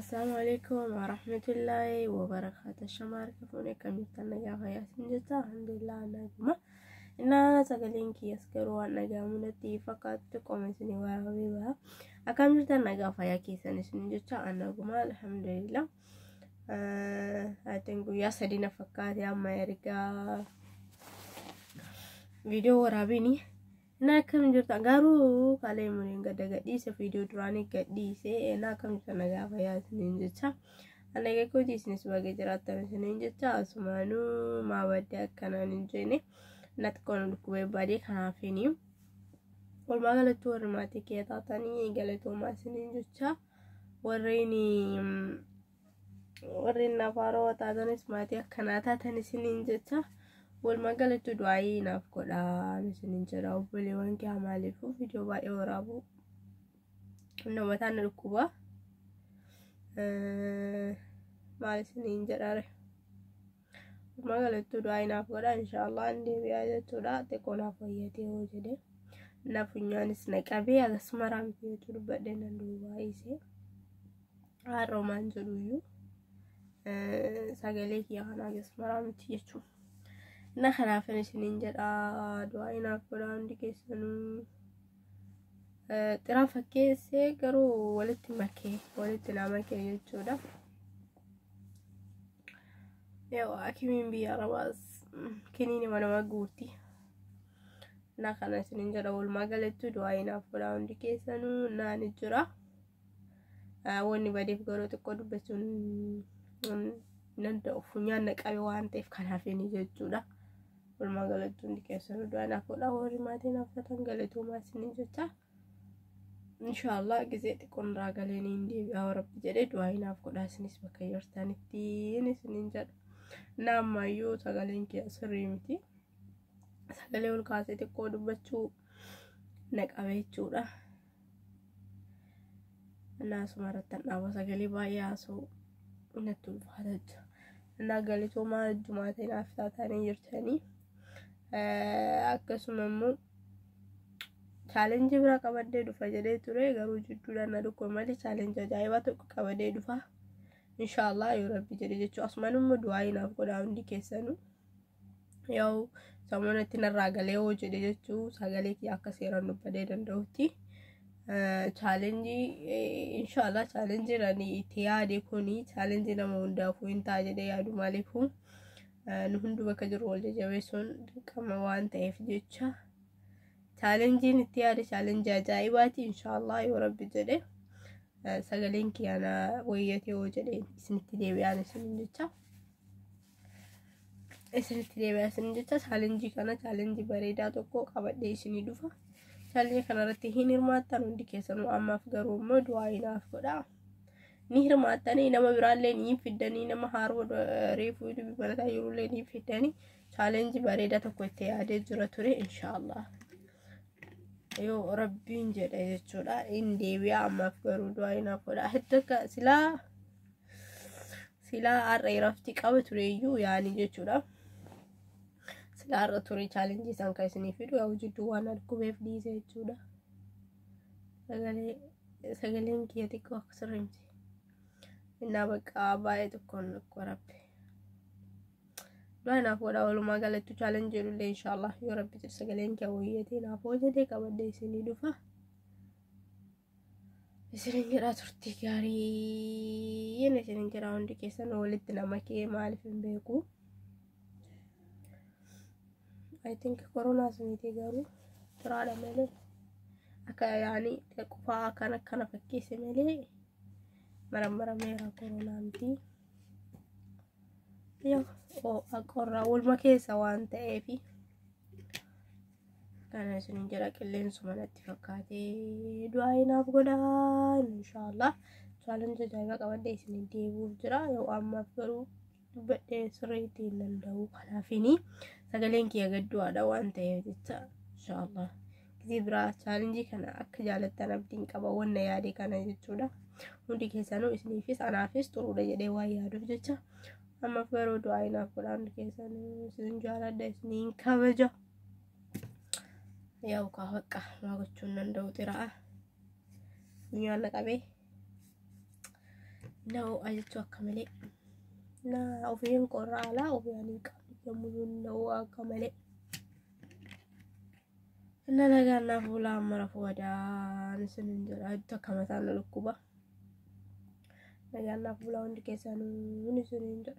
السلام عليكم ورحمة الله وبركاته. الشمار كفوني كم يتنجا فيا سنجتا الحمد لله نجمة إننا سجلين كي يسكروا نجامونتي فقط تقوم سني وراء أكمل يتنجا فيا كي سنجتا نجمة الحمد لله. I think we are studying فكات يا أمريكا فيديو ورابيني na kam jirta garu kale mun gadi se video durani gadi se na kam jirta na gafa ya ninja anage ko disni sebagai jeratan ninja asmanu ma wadda kana ninja ne nat kon ku badi kana fini wal magala tur mati ke tatani galeto ma ninja warina faro tatani mati kana tatani ninja والمقالة تدعي نافقد نسنين جرا وبلي وانكي عمالي فو فيديو باقي ورابو إنه مثلا الكوبا مع سنين جرا والمقالة تدعي نافقد إن شاء الله عندي بيادة تدا تكون عفويتي وجده نافنيان سنك أبي هذا سمران فيه تربى دينا دوبايسي الرومان جلويو ساقليك يا خنا سمران تيجو na khanaafan isinin jedha du'aa inaaf godhaa hundi keessanuu xiraa fakkeessee garuu walitti na makee jechuudha. Yoo akimiin biyya arabaas kiniini nama guutti na kana isinin jedha walumaa galatti du'aa inaaf godhaa hundi keessanuu naan jira. Wanni badeef garuu xiqqoo dubbachuun nanda funyaan naqabe waan ta'eef kanaafini jechuudha. والمقالة اللي كيسنو دوانا كولا ورماتين أفتن قالتو ما سنين جتا إن شاء الله جزيت يكون راقلين إندي يا رب جديد دوانا كولا سنس بكيرتان التين سنين جد نام مايو سقالين كي أسريمتي سقالي والكاسي تكودو بچو نك أبيتشو لا الناس مرتن أبا سقالي باياسو نتو الفادج أنا قالتو ما الجمعتين أفتاتاني جرتاني akkasumas challenge bira qabadee dhufa jedhee ture garuu jidduudhaan na dhukkoo malee challenge ajaa'ibaa tokko qabadee dhufa inshallah yoo rabbi jedhe jechuu asumanummoo du'aa inaaf godhaa hundi keessanuu yoo samonatti narraa galee hoo jedhe jechuu sagalee kiyya akka seeraan dubbadee danda'utti challenge inshallah challenge rani itti yaade kuni challenge nama hundaafuu hin ta'a jedhee yaadu maaliifuu nuhundu bakka jiru wal jabeessuun dirqama waan ta'eef jecha challenge itti yaade challenge ajaa'ibaati inshallah yoo rabbi jedhe sagaleen kiyana wayyate yoo jedhe isinitti deebi'aan isinitti jecha challenge kana challenge bareedaa tokko qabadhee isinii dhufa challenge kana irratti hin hirmaattan hundi keessanuu ammaaf garuu immoo du'aa inaaf godhaa ni hirmaatanii nama biraallee ni fidanii nama haaroo reefuu dubi barataa yeroolee ni fidanii challenge bareedaa tokko itti yaadee jira ture inshallah yoo rabbiin jedhe jechuudha in deebi'a ammaaf garuu du'aa inaaf godhaa heddaka silaa har'a rafti qaba tureeyyuu yaani jechuudha silaa har'a ture challenge san kan isinii fidu yaa jidduu waan arkubeef dhiise jechuudha sagaleen kiyya xiqqoo akka sirrimti إننا بقى بايد كون كوربي لا نفودا ولا ما قالت تشالنج اللي إن شاء الله يا رب تسجلين كويتي نفودا ديك أبدي سني دفع سنين كرا ترتي كاري ين سنين كرا عندي كيسان ولدنا مكي مالف بيكو I think كورونا سنتي قالوا ترى على ملي أكا يعني كوفا كان فكيس ملي مرة ميرا كورونا أنتي يو أو أقرأ والمكيسة وانت إيفي كان سنين جرا كلين سمنا اتفاقاتي دعاينا بقدان إن شاء الله challenge جايبا قوانده سنين ديبو جرا يو أما فقرو بدي سريتي نندو خلافيني ساقلين كي يقدو هذا وانت إيفي إن شاء الله كذي برا challenge كان أكجالتنا بدين كبا وانا يادي كان يجتودا hundi keessanuu isiniifis anaafis xuruudha jedhee waa yaaduuf jecha amma garuu du'aa inaaf godhaa hundi keessanuu isin jaaladha isiniin kabaja yaa ukaa baqa maa gochuun danda'u xiraa funyaana qabee نو أجت وكملي نا وفين قرا لا وفين يمون نو وكملي إن لقينا فولا مرة فودا نسنجر أجت كمان لكوبا لقينا فولا عند كيسانو نسنجر